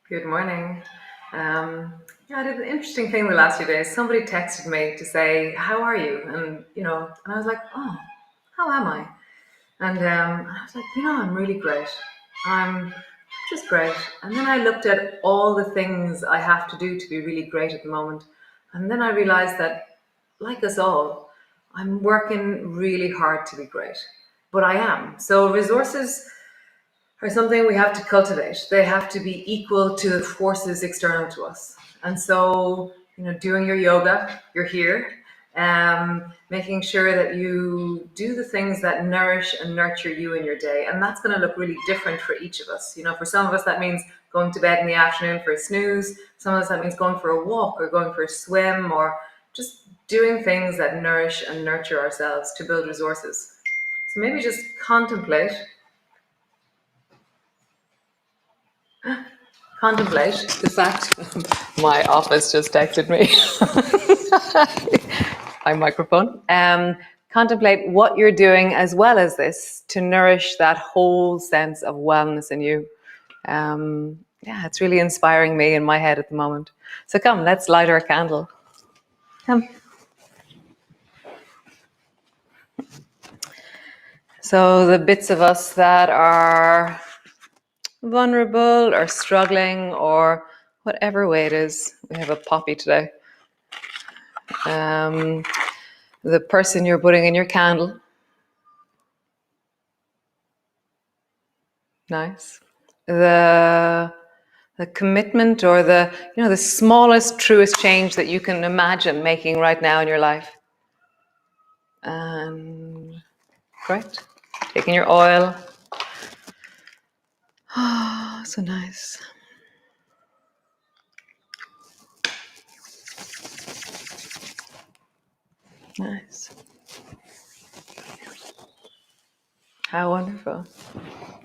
Good morning. Um, yeah, I did an interesting thing the last few days. Somebody texted me to say, "How are you?" And I was like, "Oh, how am I?" And I was like, "I'm really great. I'm just great." And then I looked at all the things I have to do to be really great at the moment, and then I realized that, like us all, I'm working really hard to be great, but I am. So resources are something we have to cultivate. They have to be equal to the forces external to us. And so, doing your yoga, you're here, making sure that you do the things that nourish and nurture you in your day. And that's going to look really different for each of us. For some of us, that means going to bed in the afternoon for a snooze. Some of us, that means going for a walk or going for a swim or just doing things that nourish and nurture ourselves to build resources. So maybe just contemplate the fact my office just texted me my microphone. Contemplate what you're doing as well as this to nourish that whole sense of wellness in you. Yeah, it's really inspiring me in my head at the moment. So come, let's light our candle. Come. So the bits of us that are vulnerable or struggling or whatever way it is. We have a poppy today. The person you're putting in your candle. Nice. The commitment or the smallest, truest change that you can imagine making right now in your life. And great. Taking your oil. Oh, so nice. Nice. How wonderful.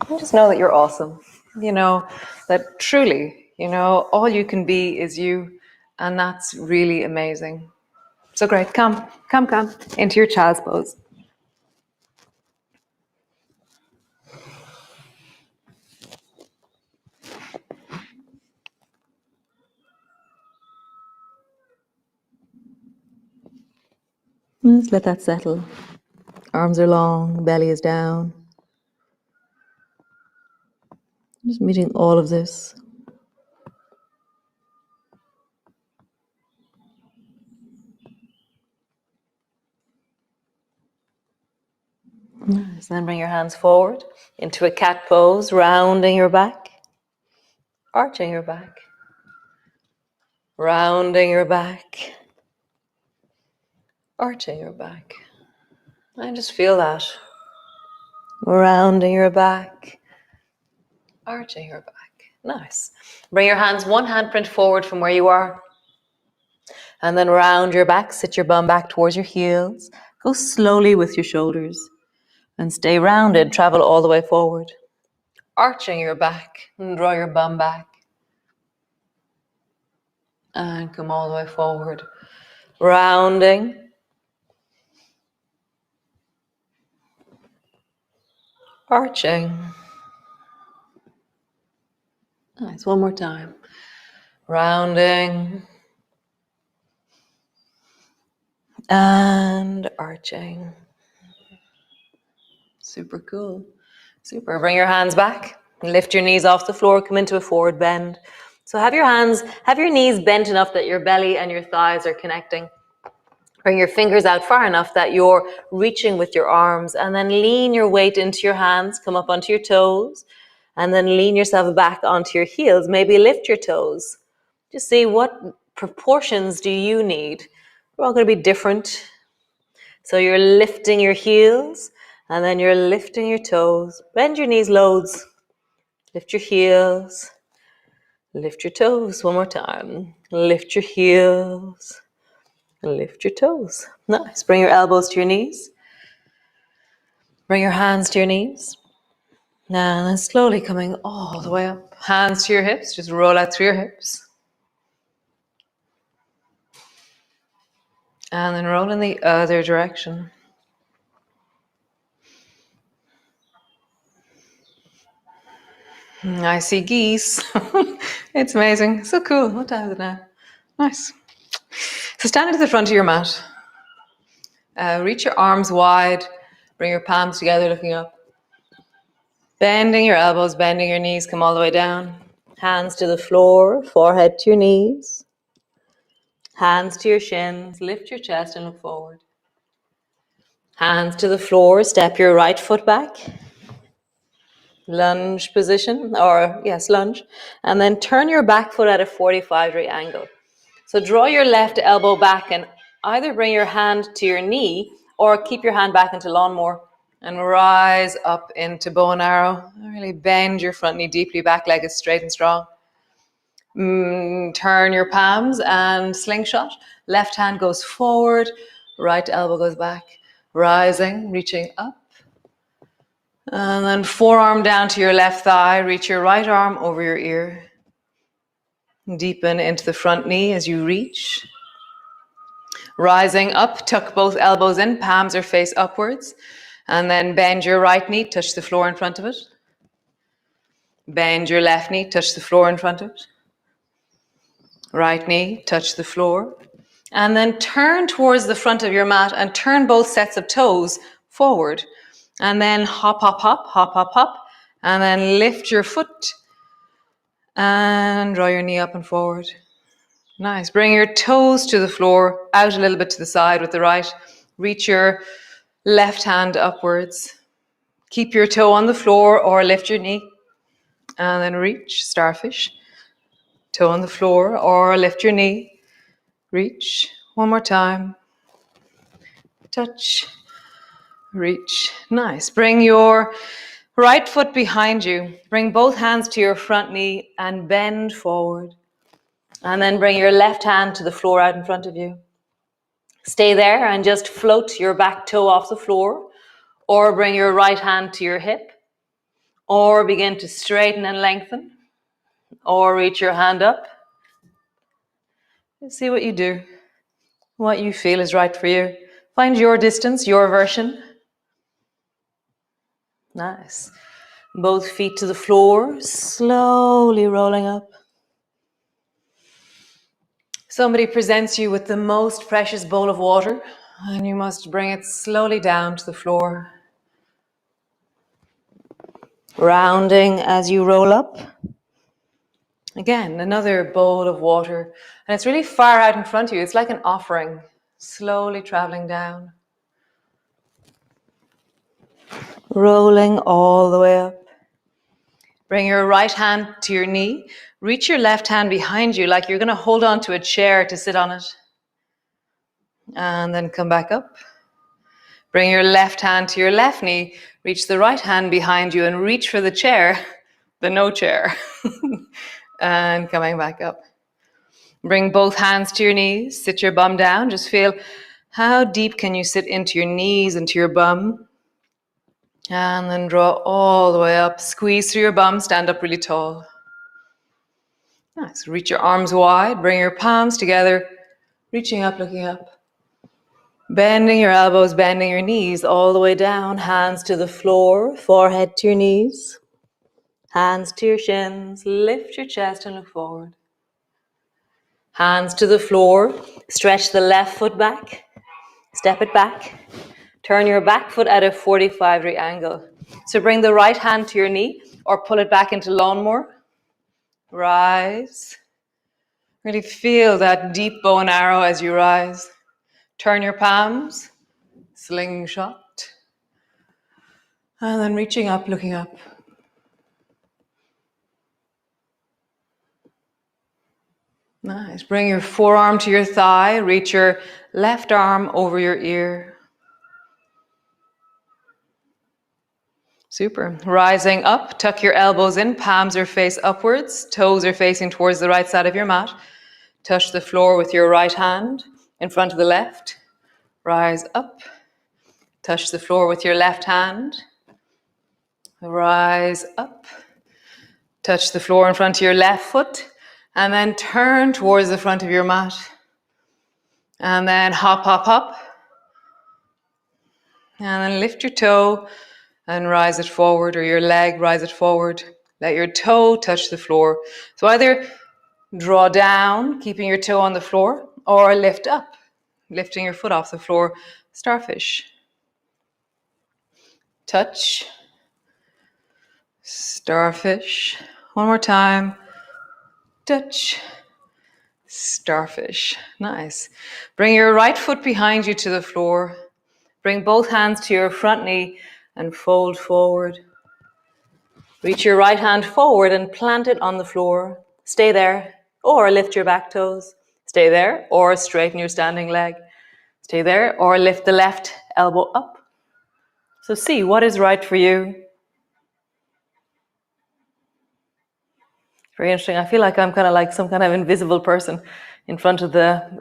And just know that you're awesome. That truly, all you can be is you. And that's really amazing. So great. Come into your child's pose. Just let that settle. Arms are long, belly is down. Just meeting all of this. Nice. Then bring your hands forward into a cat pose, rounding your back, arching your back, rounding your back, arching your back. And just feel that. Rounding your back, arching your back. Nice. Bring your hands one handprint forward from where you are. And then round your back, sit your bum back towards your heels. Go slowly with your shoulders. And stay rounded, travel all the way forward. Arching your back and draw your bum back. And come all the way forward. Rounding. Arching. Nice, one more time. Rounding. And arching. Super cool. Super. Bring your hands back. Lift your knees off the floor. Come into a forward bend. So have your knees bent enough that your belly and your thighs are connecting. Bring your fingers out far enough that you're reaching with your arms, and then lean your weight into your hands. Come up onto your toes, and then lean yourself back onto your heels. Maybe lift your toes. Just see what proportions do you need. We're all going to be different. So you're lifting your heels, and then you're lifting your toes. Bend your knees loads. Lift your heels. Lift your toes. One more time. Lift your heels. Lift your toes. Nice. Bring your elbows to your knees. Bring your hands to your knees. And then slowly coming all the way up. Hands to your hips. Just roll out through your hips. And then roll in the other direction. I see geese. It's amazing. So cool. What time is it now? Nice. So stand at the front of your mat. Reach your arms wide. Bring your palms together, looking up. Bending your elbows, bending your knees. Come all the way down. Hands to the floor, forehead to your knees. Hands to your shins. Lift your chest and look forward. Hands to the floor. Step your right foot back. Lunge position, or yes, lunge. And then turn your back foot at a 45-degree angle. So draw your left elbow back and either bring your hand to your knee or keep your hand back into lawnmower and rise up into bow and arrow. Really bend your front knee deeply, back leg is straight and strong. Turn your palms and slingshot. Left hand goes forward, right elbow goes back. Rising, reaching up. And then forearm down to your left thigh. Reach your right arm over your ear. Deepen into the front knee as you reach. Rising up, tuck both elbows in, palms or face upwards. And then bend your right knee, touch the floor in front of it. Bend your left knee, touch the floor in front of it. Right knee, touch the floor. And then turn towards the front of your mat and turn both sets of toes forward. And then hop, hop, hop, hop, hop, hop. And then lift your foot and draw your knee up and forward. Nice. Bring your toes to the floor, out a little bit to the side with the right. Reach your left hand upwards. Keep your toe on the floor or lift your knee. And then reach, starfish. Toe on the floor or lift your knee. Reach. One more time. Touch. Reach. Nice. Bring your right foot behind you. Bring both hands to your front knee and bend forward. And then bring your left hand to the floor out in front of you. Stay there and just float your back toe off the floor, or bring your right hand to your hip, or begin to straighten and lengthen, or reach your hand up. See what you do, what you feel is right for you. Find your distance, your version. Nice. Both feet to the floor, slowly rolling up. Somebody presents you with the most precious bowl of water, and you must bring it slowly down to the floor. Rounding as you roll up. Again, another bowl of water, and it's really far out in front of you. It's like an offering, slowly traveling down. Rolling all the way up. Bring your right hand to your knee. Reach your left hand behind you like you're going to hold on to a chair to sit on it. And then come back up. Bring your left hand to your left knee. Reach the right hand behind you and reach for the chair, the no chair. And coming back up. Bring both hands to your knees. Sit your bum down. Just feel how deep can you sit into your knees, into your bum. And then draw all the way up. Squeeze through your bum. Stand up really tall. Nice. Reach your arms wide. Bring your palms together. Reaching up, looking up. Bending your elbows, bending your knees all the way down. Hands to the floor. Forehead to your knees. Hands to your shins. Lift your chest and look forward. Hands to the floor. Stretch the left foot back. Step it back. Turn your back foot at a 45-degree angle. So bring the right hand to your knee or pull it back into lawnmower. Rise. Really feel that deep bow and arrow as you rise. Turn your palms. Slingshot. And then reaching up, looking up. Nice. Bring your forearm to your thigh. Reach your left arm over your ear. Super. Rising up, tuck your elbows in, palms are face upwards, toes are facing towards the right side of your mat. Touch the floor with your right hand in front of the left. Rise up. Touch the floor with your left hand. Rise up. Touch the floor in front of your left foot. And then turn towards the front of your mat. And then hop, hop, hop. And then lift your toe and rise it forward, or your leg, rise it forward. Let your toe touch the floor. So either Draw down, keeping your toe on the floor, or lift up, lifting your foot off the floor, starfish. Touch, starfish. One more time. Touch, starfish. Nice. Bring your right foot behind you to the floor. Bring both hands to your front knee and fold forward. Reach your right hand forward and plant it on the floor. Stay there, or lift your back toes. Stay there, or straighten your standing leg. Stay there, or lift the left elbow up. So see what is right for you. Very interesting. I feel like I'm kind of like some kind of invisible person in front of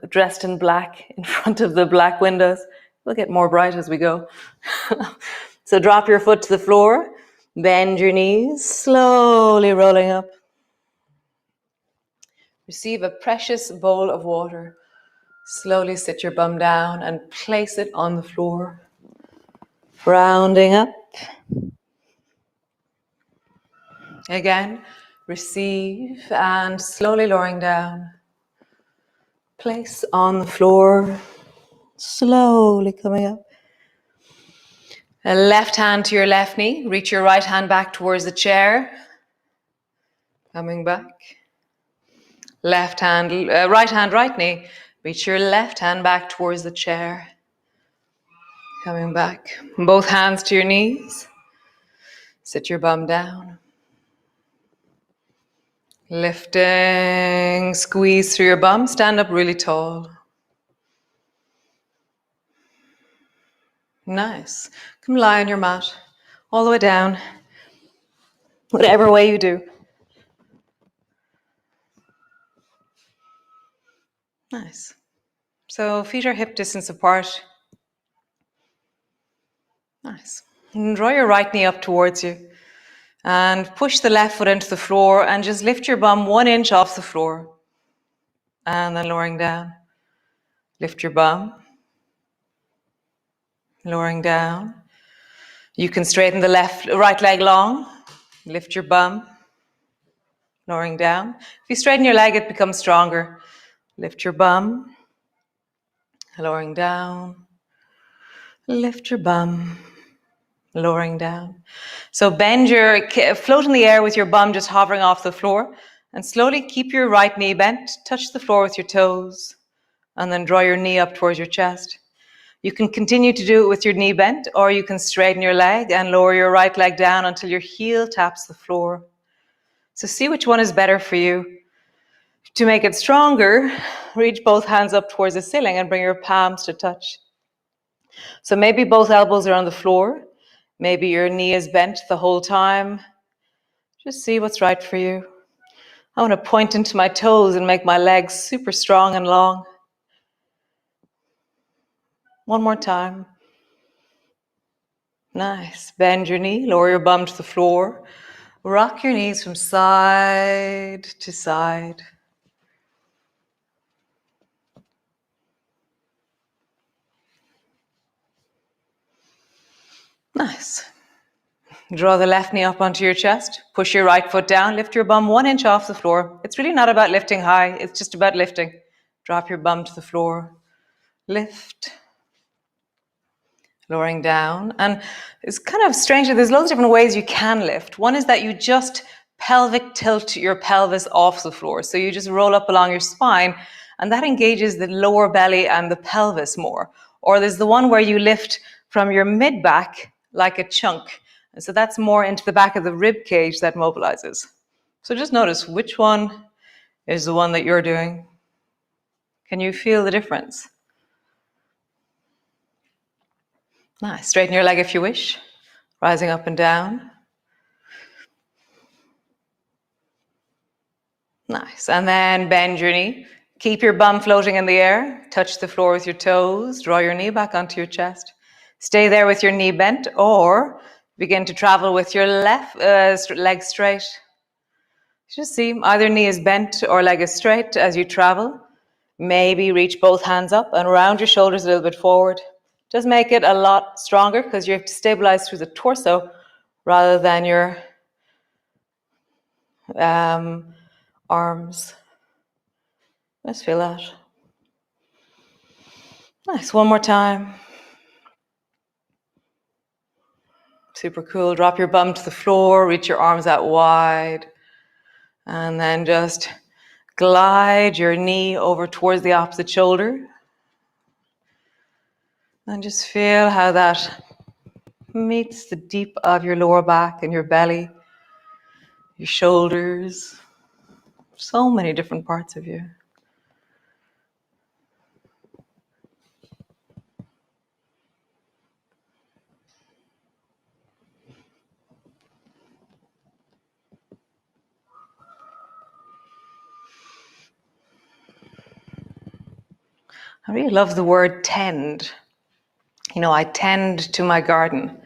dressed in black, in front of the black windows. We'll get more bright as we go. So drop your foot to the floor, bend your knees, slowly rolling up. Receive a precious bowl of water. Slowly sit your bum down and place it on the floor. Rounding up. Again, receive and slowly lowering down. Place on the floor, slowly coming up. A left hand to your left knee. Reach your right hand back towards the chair. Coming back. Right hand, right knee. Reach your left hand back towards the chair. Coming back. Both hands to your knees. Sit your bum down. Lifting, squeeze through your bum. Stand up really tall. Nice. Come lie on your mat, all the way down. Whatever way you do. Nice. So feet are hip distance apart. Nice. And draw your right knee up towards you. And push the left foot into the floor and just lift your bum 1 inch off the floor. And then lowering down. Lift your bum. Lowering down. You can straighten the right leg long. Lift your bum. Lowering down. If you straighten your leg, it becomes stronger. Lift your bum. Lowering down. Lift your bum. Lowering down. So float in the air with your bum just hovering off the floor, and slowly keep your right knee bent, touch the floor with your toes, and then draw your knee up towards your chest. You can continue to do it with your knee bent, or you can straighten your leg and lower your right leg down until your heel taps the floor. So see which one is better for you. To make it stronger, reach both hands up towards the ceiling and bring your palms to touch. So maybe both elbows are on the floor. Maybe your knee is bent the whole time. Just see what's right for you. I want to point into my toes and make my legs super strong and long. One more time. Nice. Bend your knee, lower your bum to the floor. Rock your knees from side to side. Nice. Draw the left knee up onto your chest. Push your right foot down. Lift your bum 1 inch off the floor. It's really not about lifting high. It's just about lifting. Drop your bum to the floor. Lift. Lowering down. And it's kind of strange that there's loads of different ways you can lift. One is that you just pelvic tilt your pelvis off the floor. So you just roll up along your spine, and that engages the lower belly and the pelvis more. Or there's the one where you lift from your mid-back like a chunk. And so that's more into the back of the rib cage that mobilizes. So just notice which one is the one that you're doing. Can you feel the difference? Nice. Straighten your leg if you wish. Rising up and down. Nice. And then bend your knee. Keep your bum floating in the air. Touch the floor with your toes. Draw your knee back onto your chest. Stay there with your knee bent, or begin to travel with your left leg straight. Just see, either knee is bent or leg is straight as you travel. Maybe reach both hands up and round your shoulders a little bit forward. Just make it a lot stronger because you have to stabilize through the torso rather than your arms. Let's feel that. Nice, one more time. Super cool. Drop your bum to the floor, reach your arms out wide, and then just glide your knee over towards the opposite shoulder. And just feel how that meets the deep of your lower back and your belly, your shoulders, so many different parts of you. I really love the word tend. You know, I tend to my garden,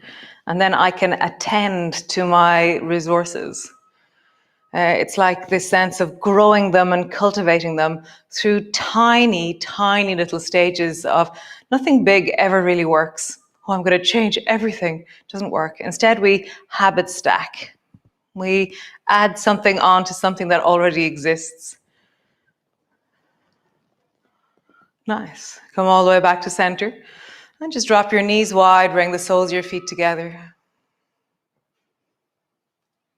and then I can attend to my resources. It's like this sense of growing them and cultivating them through tiny, tiny little stages of nothing big ever really works. Oh, I'm going to change everything. It doesn't work. Instead, we habit stack. We add something on to something that already exists. Nice. Come all the way back to center. And just drop your knees wide, bring the soles of your feet together.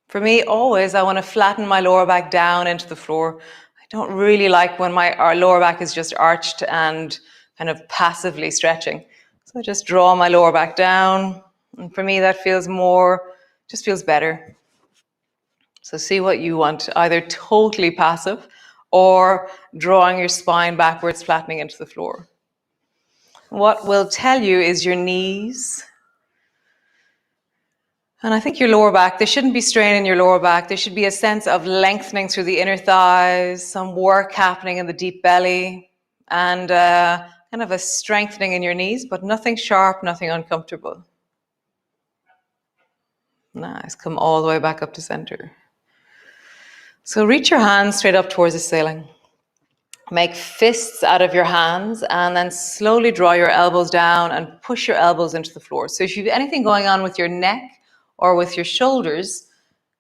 For me, always, I want to flatten my lower back down into the floor. I don't really like when our lower back is just arched and kind of passively stretching. So I just draw my lower back down. And for me, that feels just feels better. So see what you want, either totally passive or drawing your spine backwards, flattening into the floor. What will tell you is your knees. And I think your lower back, there shouldn't be strain in your lower back. There should be a sense of lengthening through the inner thighs, some work happening in the deep belly, and kind of a strengthening in your knees, but nothing sharp, nothing uncomfortable. Nice. Come all the way back up to center. So reach your hands straight up towards the ceiling. Make fists out of your hands and then slowly draw your elbows down and push your elbows into the floor. So if you have anything going on with your neck or with your shoulders,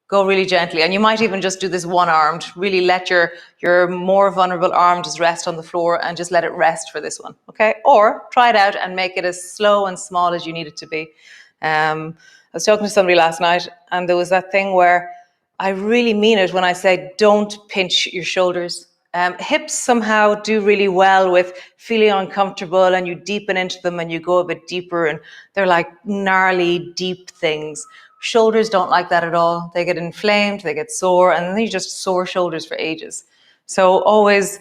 go really gently. And you might even just do this one-armed, really let your more vulnerable arm just rest on the floor and just let it rest for this one, okay? Or try it out and make it as slow and small as you need it to be. I was talking to somebody last night and there was that thing where I really mean it when I say don't pinch your shoulders. Hips somehow do really well with feeling uncomfortable and you deepen into them and you go a bit deeper and they're like gnarly, deep things. Shoulders don't like that at all. They get inflamed, they get sore, and then you just sore shoulders for ages. So always,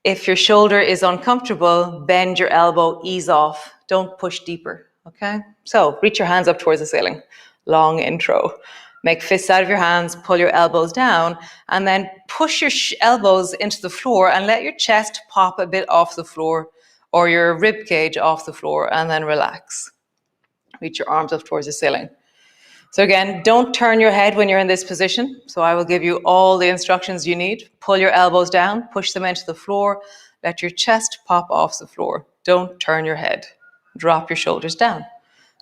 if your shoulder is uncomfortable, bend your elbow, ease off. Don't push deeper, okay? So reach your hands up towards the ceiling. Long intro. Make fists out of your hands, pull your elbows down, and then push your elbows into the floor and let your chest pop a bit off the floor or your rib cage off the floor, and then relax. Reach your arms up towards the ceiling. So again, don't turn your head when you're in this position. So I will give you all the instructions you need. Pull your elbows down, push them into the floor, let your chest pop off the floor. Don't turn your head. Drop your shoulders down.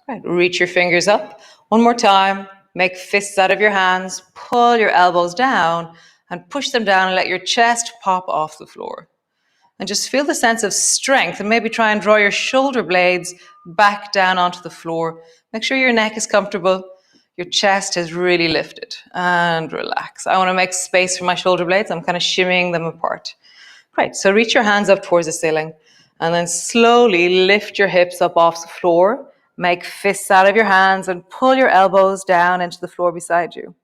Right, reach your fingers up. One more time. Make fists out of your hands, pull your elbows down and push them down and let your chest pop off the floor. And just feel the sense of strength and maybe try and draw your shoulder blades back down onto the floor. Make sure your neck is comfortable. Your chest is really lifted and relax. I want to make space for my shoulder blades. I'm kind of shimmying them apart. Great. So reach your hands up towards the ceiling and then slowly lift your hips up off the floor. Make fists out of your hands and pull your elbows down into the floor beside you.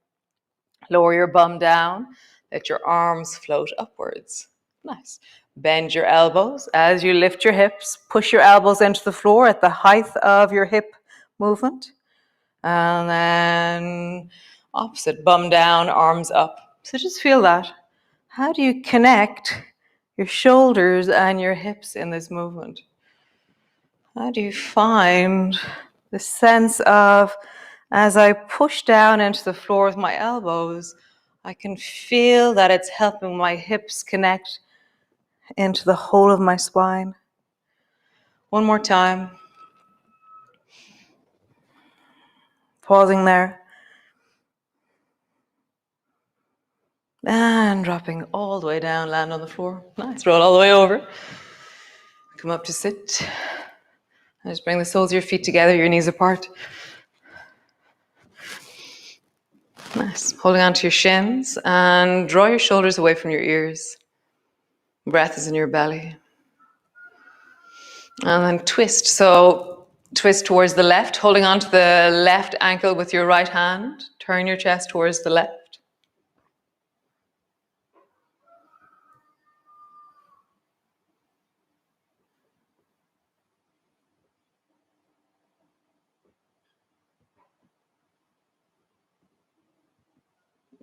Lower your bum down. Let your arms float upwards. Nice. Bend your elbows as you lift your hips. Push your elbows into the floor at the height of your hip movement. And then opposite, bum down, arms up. So just feel that. How do you connect your shoulders and your hips in this movement? How do you find the sense of, as I push down into the floor with my elbows, I can feel that it's helping my hips connect into the whole of my spine. One more time. Pausing there. And dropping all the way down, land on the floor. Nice, roll all the way over. Come up to sit. And just bring the soles of your feet together, your knees apart. Nice. Holding on to your shins and draw your shoulders away from your ears. Breath is in your belly. And then twist. So twist towards the left, holding on to the left ankle with your right hand. Turn your chest towards the left.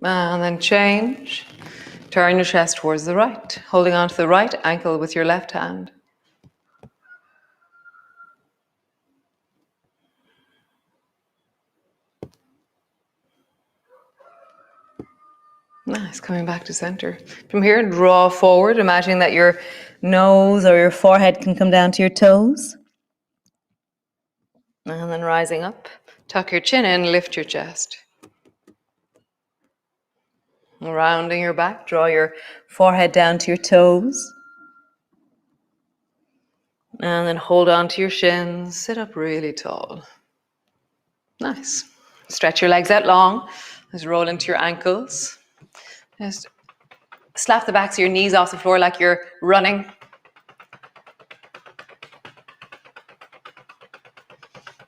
And then change. Turn your chest towards the right, holding on to the right ankle with your left hand. Nice, coming back to center. From here, draw forward, imagining that your nose or your forehead can come down to your toes. And then rising up, tuck your chin in, lift your chest. Rounding your back, draw your forehead down to your toes. And then hold on to your shins, sit up really tall. Nice. Stretch your legs out long. Just roll into your ankles. Just slap the backs of your knees off the floor like you're running.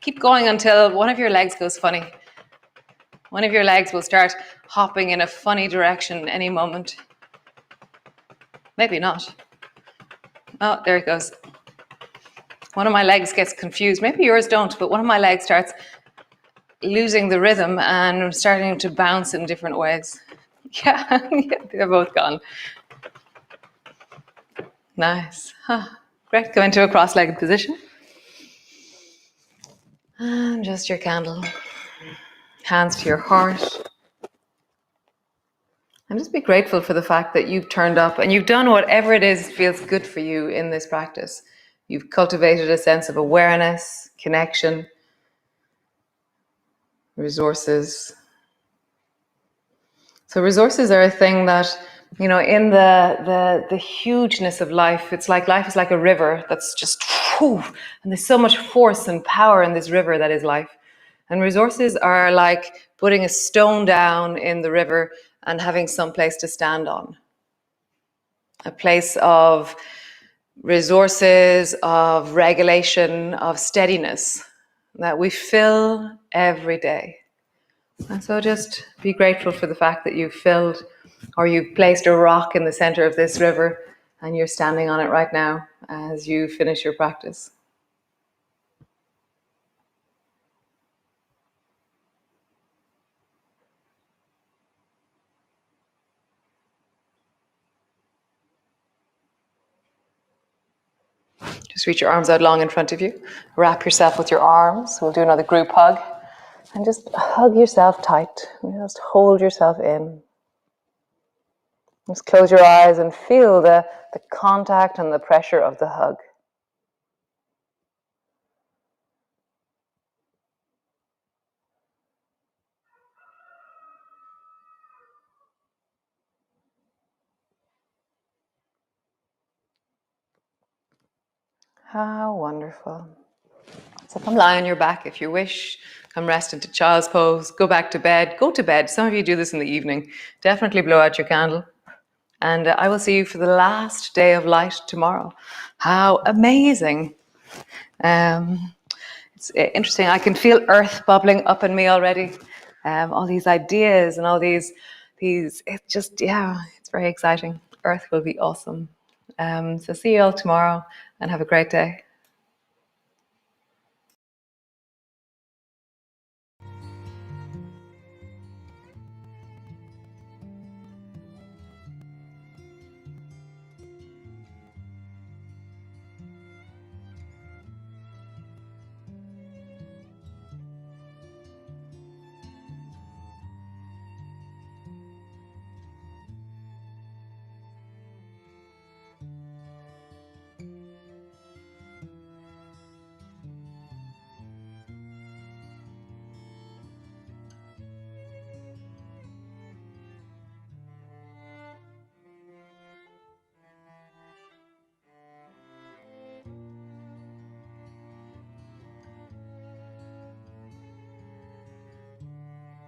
Keep going until one of your legs goes funny. One of your legs will start hopping in a funny direction any moment. Maybe not. Oh, there it goes. One of my legs gets confused. Maybe yours don't, but one of my legs starts losing the rhythm and starting to bounce in different ways. Yeah, they're both gone. Nice. Great. Go into a cross-legged position. And just your candle. Hands to your heart. And just be grateful for the fact that you've turned up and you've done whatever it is feels good for you in this practice. You've cultivated a sense of awareness, connection, resources. So resources are a thing that, in the hugeness of life, it's like life is like a river that's just, and there's so much force and power in this river that is life. And resources are like putting a stone down in the river and having some place to stand on. A place of resources, of regulation, of steadiness that we fill every day. And so just be grateful for the fact that you've filled or you've placed a rock in the center of this river and you're standing on it right now as you finish your practice. Just reach your arms out long in front of you. Wrap yourself with your arms. We'll do another group hug. And just hug yourself tight. Just hold yourself in. Just close your eyes and feel the contact and the pressure of the hug. How wonderful. So come lie on your back if you wish. Come rest into child's pose. Go back to bed. Go to bed. Some of you do this in the evening. Definitely blow out your candle. And I will see you for the last day of light tomorrow. How amazing. It's interesting. I can feel earth bubbling up in me already. All these ideas and all these, it's just, it's very exciting. Earth will be awesome. So see you all tomorrow and have a great day.